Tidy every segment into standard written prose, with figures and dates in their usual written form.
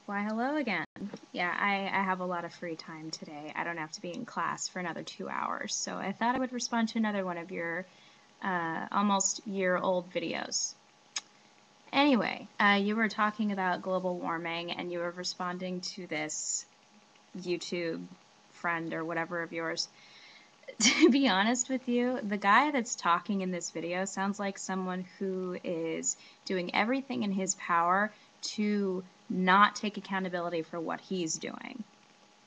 Why, hello again. Yeah, I have a lot of free time today. I don't have to be in class for another 2 hours, so I thought I would respond to another one of your almost year-old videos. Anyway, you were talking about global warming, and you were responding to this YouTube friend or whatever of yours. To be honest with you, the guy that's talking in this video sounds like someone who is doing everything in his power to not take accountability for what he's doing.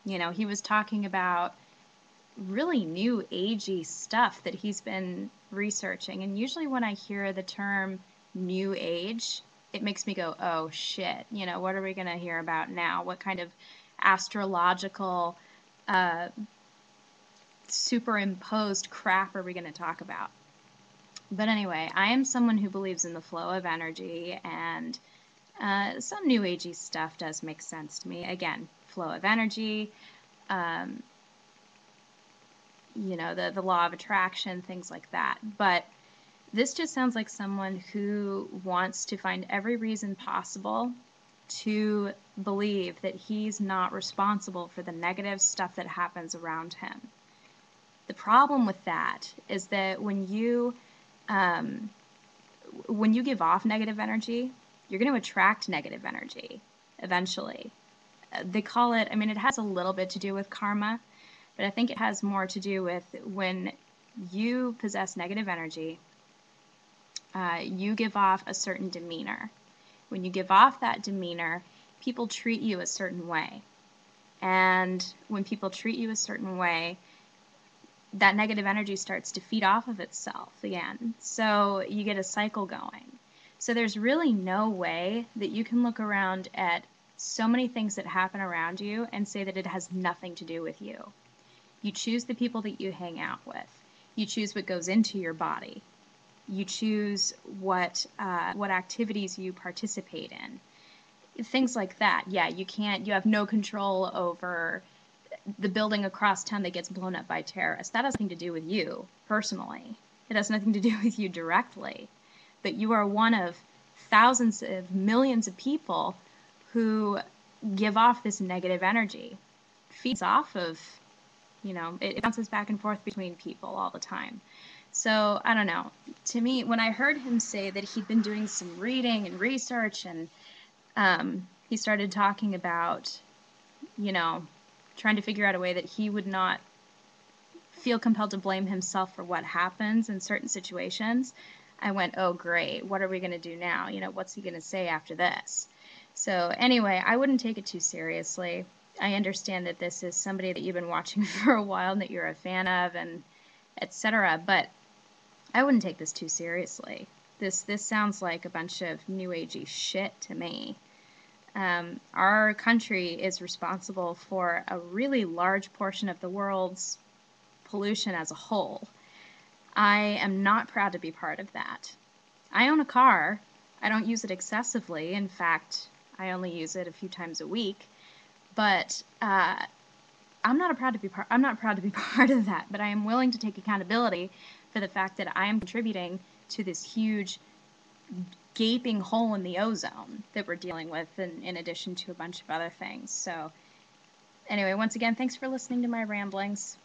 You know, he was talking about really new agey stuff that he's been researching. And usually when I hear the term new age, it makes me go, oh shit, you know, what are we going to hear about now? What kind of astrological superimposed crap are we going to talk about? But anyway, I am someone who believes in the flow of energy, and some new agey stuff does make sense to me. Again, flow of energy, you know, the law of attraction, things like that. But this just sounds like someone who wants to find every reason possible to believe that he's not responsible for the negative stuff that happens around him. The problem with that is that when you give off negative energy, you're going to attract negative energy eventually. They call it, I mean, it has a little bit to do with karma, but I think it has more to do with when you possess negative energy, you give off a certain demeanor. When you give off that demeanor, people treat you a certain way. And when people treat you a certain way, that negative energy starts to feed off of itself again. So you get a cycle going. So there's really no way that you can look around at so many things that happen around you and say that it has nothing to do with you. You choose the people that you hang out with. You choose what goes into your body. You choose what activities you participate in. Things like that. Yeah, you have no control over the building across town that gets blown up by terrorists. That has nothing to do with you personally. It has nothing to do with you directly. But you are one of thousands of millions of people who give off this negative energy. It feeds off of, you know, it bounces back and forth between people all the time. So, I don't know. To me, when I heard him say that he'd been doing some reading and research, and he started talking about, you know, trying to figure out a way that he would not feel compelled to blame himself for what happens in certain situations, I went, oh great, what are we going to do now? You know, what's he going to say after this? So anyway, I wouldn't take it too seriously. I understand that this is somebody that you've been watching for a while and that you're a fan of, and etc. But I wouldn't take this too seriously. This sounds like a bunch of new agey shit to me. Our country is responsible for a really large portion of the world's pollution as a whole. I am not proud to be part of that. I own a car. I don't use it excessively. In fact, I only use it a few times a week. But I'm not proud to be part of that. But I am willing to take accountability for the fact that I am contributing to this huge gaping hole in the ozone that we're dealing with, in addition to a bunch of other things. So anyway, once again, thanks for listening to my ramblings.